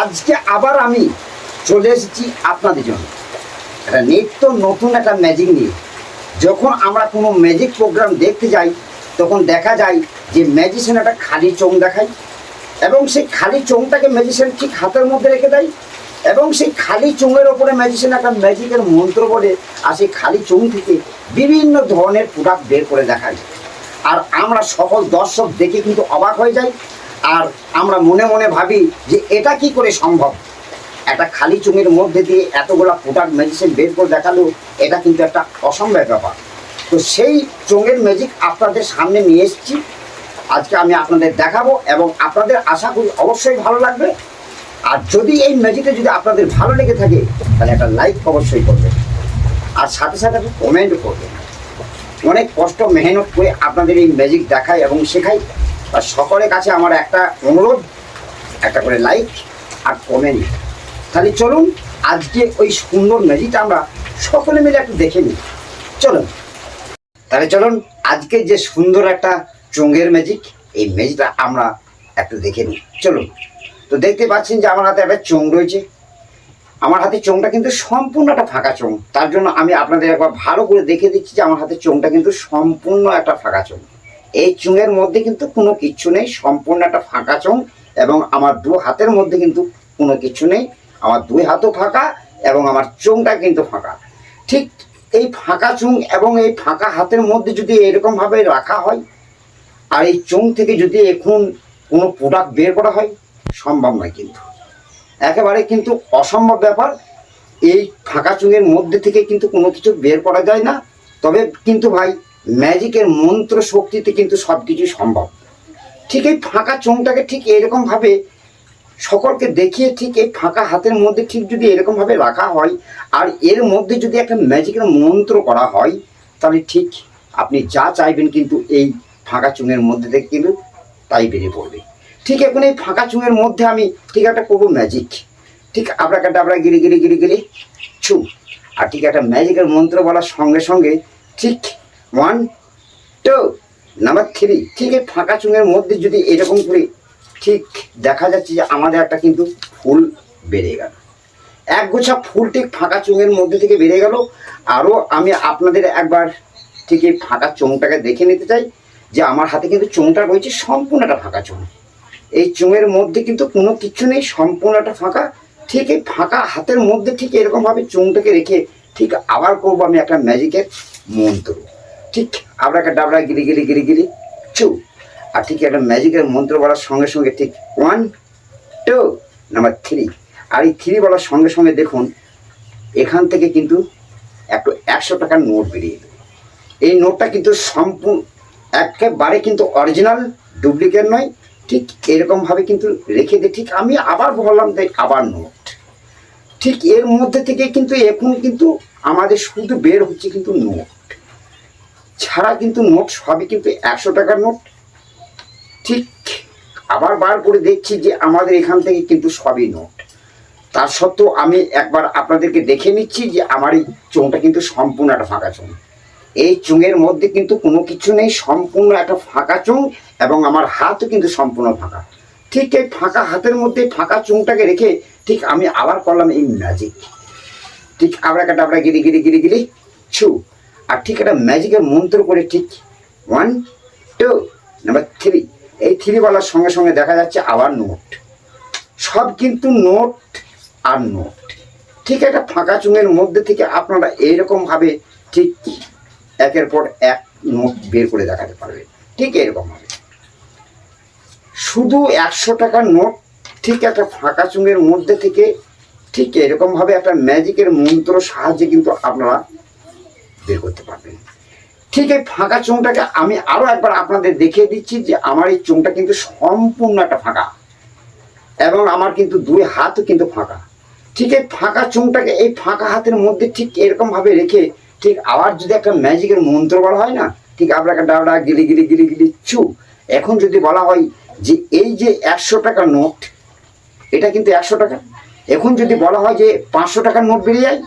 আজকে আবার আমি চলে এসেছি আপনাদের জন্য একটা নিত্য নতুন একটা ম্যাজিক নিয়ে। যখন আমরা কোনো ম্যাজিক প্রোগ্রাম দেখতে যাই তখন দেখা যায় যে ম্যাজিশিয়ান একটা খালি চোঙ দেখায় এবং সেই খালি চোঙটাকে ম্যাজিশিয়ান ঠিক হাতের মধ্যে রেখে দেয় এবং সেই খালি চোঙের ওপরে ম্যাজিশিয়ান একটা ম্যাজিকের মন্ত্র বলে আর সেই খালি চোঙ থেকে বিভিন্ন ধরনের প্রোডাক্ট বের করে দেখায়। আর আমরা সকল দর্শক দেখে কিন্তু অবাক হয়ে যাই আর আমরা মনে মনে ভাবি যে এটা কি করে সম্ভব। একটা খালি চোঙের মধ্যে দিয়ে এতগুলা প্রোডাক্ট ম্যাজিশিয়ান বের করে দেখালো, এটা কিন্তু একটা অসম্ভব ব্যাপার। তো সেই চোঙের ম্যাজিক আপনাদের সামনে নিয়ে এসেছি, আজকে আমি আপনাদের দেখাবো এবং আপনাদের আশা করি অবশ্যই ভালো লাগবে। আর যদি এই ম্যাজিকটা যদি আপনাদের ভালো লেগে থাকে তাহলে একটা লাইক অবশ্যই করবেন আর সাথে সাথে একটা কমেন্ট করবেন। অনেক কষ্ট মেহনত করে আপনাদের এই ম্যাজিক দেখাই এবং শেখাই। আর সকলের কাছে আমার একটা অনুরোধ, একটা করে লাইক আর কমেন্ট। তাহলে চলুন আজকে ওই সুন্দর ম্যাজিকটা আমরা সকলে মিলে একটু দেখে নিই। চলুন তাহলে চলুন আজকে যে সুন্দর একটা চোঙের ম্যাজিক, এই ম্যাজিকটা আমরা একটু দেখে নিই। চলুন। তো দেখতে পাচ্ছেন যে আমার হাতে একটা চোঙ রয়েছে। আমার হাতে চোঙটা কিন্তু সম্পূর্ণ একটা ফাঁকা চোঙ। তার জন্য আমি আপনাদের একবার ভালো করে দেখে দিচ্ছি যে আমার হাতে চোঙটা কিন্তু সম্পূর্ণ একটা ফাঁকা চোঙ। এই চোঙের মধ্যে কিন্তু কোনো কিচ্ছু নেই, সম্পূর্ণ একটা ফাঁকা চোঙ এবং আমার দু হাতের মধ্যে কিন্তু কোনো কিছু নেই। আমার দুই হাতও ফাঁকা এবং আমার চোঙটা কিন্তু ফাঁকা। ঠিক এই ফাঁকা চোঙ এবং এই ফাঁকা হাতের মধ্যে যদি এরকমভাবে রাখা হয় আর এই চোঙ থেকে যদি এখন কোনো প্রোডাক্ট বের করা হয়, সম্ভব নয়, কিন্তু একেবারে কিন্তু অসম্ভব ব্যাপার। এই ফাঁকা চোঙের মধ্যে থেকে কিন্তু কোনো কিছু বের করা যায় না। তবে কিন্তু ভাই ম্যাজিকের মন্ত্র শক্তিতে কিন্তু সব কিছুই সম্ভব। ঠিক এই ফাঁকা চোঙটাকে ঠিক এরকমভাবে সকলকে দেখিয়ে ঠিক এই ফাঁকা হাতের মধ্যে ঠিক যদি এরকমভাবে রাখা হয় আর এর মধ্যে যদি একটা ম্যাজিকের মন্ত্র করা হয় তাহলে ঠিক আপনি যা চাইবেন কিন্তু এই ফাঁকা চোঙের মধ্যে থেকে কিন্তু তাই বেরিয়ে পড়বে। ঠিক এখন এই ফাঁকা চোঙের মধ্যে আমি ঠিক একটা করবো ম্যাজিক, ঠিক আবরাকাডাবরা গিরি গিরি গিরি গিরি ছু, আর ঠিক একটা ম্যাজিকের মন্ত্র বলার সঙ্গে সঙ্গে ঠিক 1 2 নাম্বার 3 ঠিক এই ফাঁকা চোঙের মধ্যে যদি এরকম করে ঠিক দেখা যাচ্ছে যে আমাদের একটা কিন্তু ফুল বেরিয়ে গেল। এক গোছা ফুল ঠিক ফাঁকা চোঙের মধ্যে থেকে বেরিয়ে গেল। আরও আমি আপনাদের একবার ঠিক এই ফাঁকা চোঙটাকে দেখে নিতে চাই যে আমার হাতে কিন্তু চোঙটা রয়েছে সম্পূর্ণ একটা ফাঁকা চোঙ। এই চোঙের মধ্যে কিন্তু কোনো কিছু নেই, সম্পূর্ণ একটা ফাঁকা। ঠিক এই ফাঁকা হাতের মধ্যে ঠিক এরকমভাবে চোঙটাকে রেখে ঠিক আবার করবো আমি একটা ম্যাজিকের মন্ত্র। ঠিক আবরাকাডাবরা গিরি গিরি গিরি গিরি চু, আর ঠিক একটা ম্যাজিকের মন্ত্র বলার সঙ্গে সঙ্গে ঠিক 1 2 নাম্বার 3, আর এই 3 বলার সঙ্গে সঙ্গে দেখুন এখান থেকে কিন্তু একটু 100 টাকার নোট বেরিয়ে এলো। এই নোটটা কিন্তু সম্পূর্ণ একেবারে কিন্তু অরিজিনাল, ডুপ্লিকেট নয়। ঠিক এরকমভাবে কিন্তু রেখে দিয়ে ঠিক আমি আবার বললাম তাই আবার নোট। ঠিক এর মধ্যে থেকে কিন্তু এখন কিন্তু আমাদের শুধু বের হচ্ছে কিন্তু নোট ছাড়া, কিন্তু নোট সবই কিন্তু 100 টাকার নোট। ঠিক আবার বার করে দেখছি যে আমাদের এখান থেকে কিন্তু সবই নোট। তার সত্ত্বেও আমি একবার আপনাদেরকে দেখে নিচ্ছি যে আমার এই চোঙটা কিন্তু সম্পূর্ণ একটা ফাঁকা চোঙ। এই চোঙের মধ্যে কিন্তু কোনো কিছু নেই, সম্পূর্ণ একটা ফাঁকা চোঙ এবং আমার হাতও কিন্তু সম্পূর্ণ ফাঁকা। ঠিক এই ফাঁকা হাতের মধ্যে ফাঁকা চোঙটাকে রেখে ঠিক আমি আবার করলাম এই ম্যাজিক। ঠিক আবরাকাডাবরা গিরি গিরি গিরি গিরি ছু, আর ঠিক একটা ম্যাজিকের মন্ত্র করে ঠিক 1 2 নাম্বার 3, এই 3 বলার সঙ্গে সঙ্গে দেখা যাচ্ছে আবার নোট। সব কিন্তু নোট আর নোট। ঠিক একটা ফাঁকা চোঙের মধ্যে থেকে আপনারা এইরকমভাবে ঠিক একের পর এক নোট বের করে দেখাতে পারবেন। ঠিক এরকমভাবে শুধু 100 টাকার নোট ঠিক একটা ফাঁকা চোঙের মধ্যে থেকে ঠিক এরকমভাবে একটা ম্যাজিকের মন্ত্র সাহায্যে কিন্তু আপনারা বের করতে পারবেন। ঠিক এই ফাঁকা চোঙটাকে আমি আরও একবার আপনাদের দেখিয়ে দিচ্ছি যে আমার এই চোঙটা কিন্তু সম্পূর্ণ একটা ফাঁকা এবং আমার কিন্তু দুই হাতও কিন্তু ফাঁকা। ঠিক এই ফাঁকা চোঙটাকে এই ফাঁকা হাতের মধ্যে ঠিক এরকমভাবে রেখে ঠিক আবার যদি একটা ম্যাজিকের মন্ত্র বলা হয় না, ঠিক আবরাকাডাবরা গিরি গিরি গিরি গিরি চু, এখন যদি বলা হয় যে এই যে 100 টাকার নোট, এটা কিন্তু 100 টাকা, এখন যদি বলা হয় যে 500 টাকার নোট বেরিয়ে যায়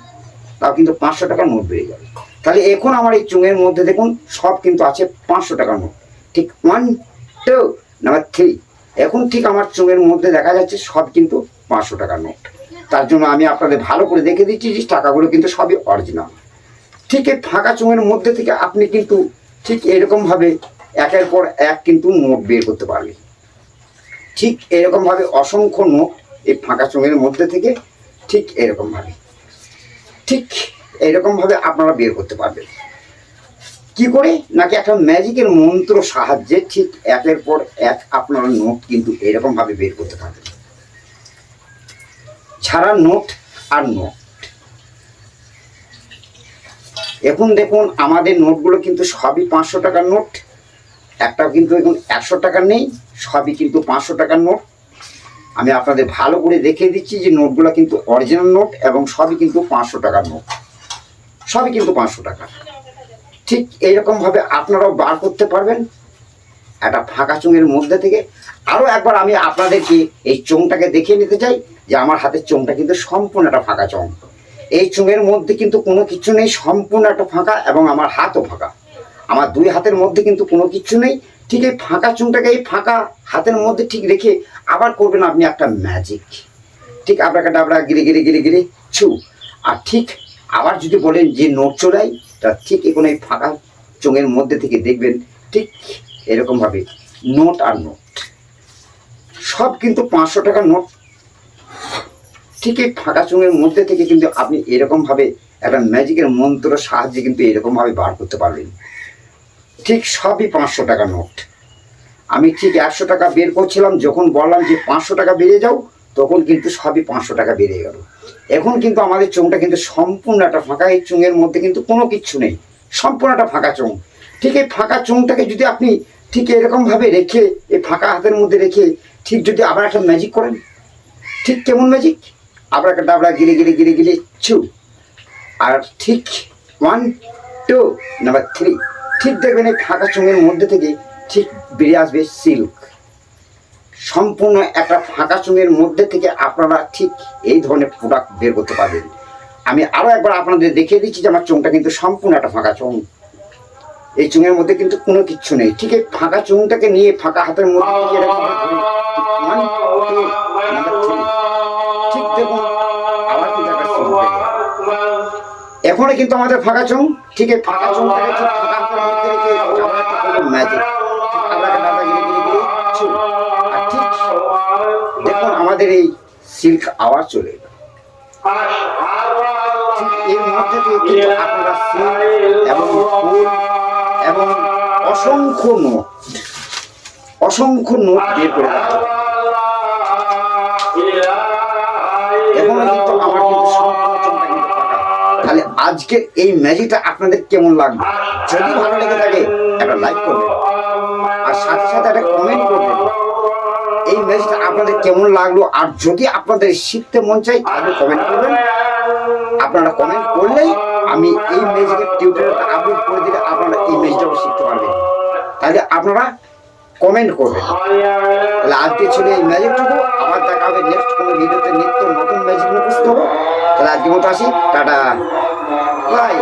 তাও কিন্তু 500 টাকার নোট বেরিয়ে যাবে। তাহলে এখন আমার এই চোঙের মধ্যে দেখুন সব কিন্তু আছে 500 টাকার নোট। ঠিক 1 2 নাম্বার 3, এখন ঠিক আমার চোঙের মধ্যে দেখা যাচ্ছে সব কিন্তু 500 টাকার নোট। তার জন্য আমি আপনাদের ভালো করে দেখে দিচ্ছি যে টাকাগুলো কিন্তু সবই অরিজিনাল। ঠিক এই ফাঁকা চোঙের মধ্যে থেকে আপনি কিন্তু ঠিক এরকমভাবে একের পর এক কিন্তু নোট বের করতে পারবেন। ঠিক এরকমভাবে অসংখ্য নোট এই ফাঁকা চোঙের মধ্যে থেকে ঠিক এরকমভাবে আপনারা বের করতে পারবেন। কি করে? নাকি একটা ম্যাজিকের মন্ত্র সাহায্যে ঠিক একের পর এক আপনারা নোট কিন্তু এরকমভাবে বের করতে পারবেন। ছাড়া নোট আর নোট। এখন দেখুন আমাদের নোটগুলো কিন্তু সবই 500 টাকার নোট, একটাও কিন্তু এখন 100 টাকার নেই, সবই কিন্তু 500 টাকার নোট। আমি আপনাদের ভালো করে দেখিয়ে দিচ্ছি যে নোটগুলো কিন্তু অরিজিনাল নোট এবং সবই কিন্তু 500 টাকার নোট, সবই কিন্তু 500 টাকা। ঠিক এইরকমভাবে আপনারাও বার করতে পারবেন একটা ফাঁকা চোঙের মধ্যে থেকে। আরও একবার আমি আপনাদেরকে এই চোঙটাকে দেখিয়ে নিতে চাই যে আমার হাতের চোঙটা কিন্তু সম্পূর্ণ একটা ফাঁকা চোঙ। এই চোঙের মধ্যে কিন্তু কোনো কিছু নেই, সম্পূর্ণ একটা ফাঁকা, এবং আমার হাতও ফাঁকা। আমার দুই হাতের মধ্যে কিন্তু কোনো কিছু নেই। ঠিক এই ফাঁকা চোঙটাকে এই ফাঁকা হাতের মধ্যে ঠিক রেখে আবার করবেন আপনি একটা ম্যাজিক। ঠিক আপনাকে ডাবড়া গিরে গিরে গিরে গিরে ছু। আর ঠিক আবার যদি বলেন যে নোট চড়াই, তা ঠিক এখন এই ফাঁকা চোঙের মধ্যে থেকে দেখবেন ঠিক এরকমভাবে নোট আর নোট, সব কিন্তু 500 টাকার নোট। ঠিক এই ফাঁকা চোঙের মধ্যে থেকে কিন্তু আপনি এরকমভাবে একটা ম্যাজিকের মন্ত্র সাহায্যে কিন্তু এরকমভাবে বার করতে পারবেন। ঠিক সবই 500 টাকা নোট। আমি ঠিক 100 টাকা বের করছিলাম, যখন বললাম যে 500 টাকা বেড়ে যাও, তখন কিন্তু সবই 500 টাকা বেড়ে গেল। এখন কিন্তু আমাদের চোঙটা কিন্তু সম্পূর্ণ একটা ফাঁকা, এই চোঙের মধ্যে কিন্তু কোনো কিচ্ছু নেই, সম্পূর্ণ একটা ফাঁকা চোঙ। ঠিক এই ফাঁকা চোঙটাকে যদি আপনি ঠিক এরকমভাবে রেখে এই ফাঁকা হাতের মধ্যে রেখে ঠিক যদি আবার একটা ম্যাজিক করেন, ঠিক কেমন ম্যাজিক? আবার একটা ডাবড়া গিরে গিরে গিরে গিরে ছু। আর ঠিক 1 2 নাম্বার 3, ঠিক দেখবেন এই ফাঁকা চোঙের মধ্যে থেকে ঠিক বেরিয়ে আসবে সিল্ক। সম্পূর্ণ একটা ফাঁকা চোঙের মধ্যে থেকে আপনারা ঠিক এই ধরনের প্রোডাক্ট বের করতে পারবেন। আমি আরও একবার আপনাদের দেখিয়ে দিচ্ছি যে আমার চোঙটা কিন্তু সম্পূর্ণ একটা ফাঁকা চোঙ। এই চোঙের মধ্যে কিন্তু কোনো কিচ্ছু নেই। ঠিক এই ফাঁকা চোঙটাকে নিয়ে ফাঁকা হাতের মধ্যে থেকে ঠিক দেখুন আবার কিন্তু একটা সিল্ক বেরিয়ে গেল। এখনো কিন্তু আমাদের ফাঁকা চোঙ। ঠিক এই ফাঁকা চোঙটাকে ঠিক ফাঁকা হাতের মধ্যে রেখে আবার একটা করবো ম্যাজিক। আর ঠিক দেখুন আমাদের এই সিল্ক আওয়াজ চলে এলো। ঠিক এর মধ্যে দিয়ে কিন্তু আপনারা সিল্ক এবং ফুল এবং অসংখ্য নোট বের করে রাখতে পারবেন। এখনো কিন্তু আমার কিন্তু সম্পূর্ণ চোঙটা কিন্তু ফাঁকা। তাহলে আজকের এই ম্যাজিকটা আপনাদের কেমন লাগবে? যদি ভালো লেগে থাকে একটা লাইক করবেন, আর সাথে সাথে একটা কমেন্ট করবেন এই ম্যাজিকটা আপনাদের কেমন লাগলো। আর যদি আপনাদের শিখতে মন চাই তাহলে কমেন্ট করবেন। আপনারা কমেন্ট করলেই আমি এই ম্যাজিকের টিউটোরিয়ালটা আপলোড করে দিলে আপনারা এই ম্যাজিকটাও শিখতে পারবেন। তাহলে আপনারা কমেন্ট করবেন। তাহলে আজকে ছিল এই ম্যাজিকটুকু। আবার দেখা হবে নেক্সট কোনো ভিডিওতে, নিত্য নতুন ম্যাজিক নিয়ে বুঝতে হবে। তাহলে আজকের মতো আসি, টাটা, বাই।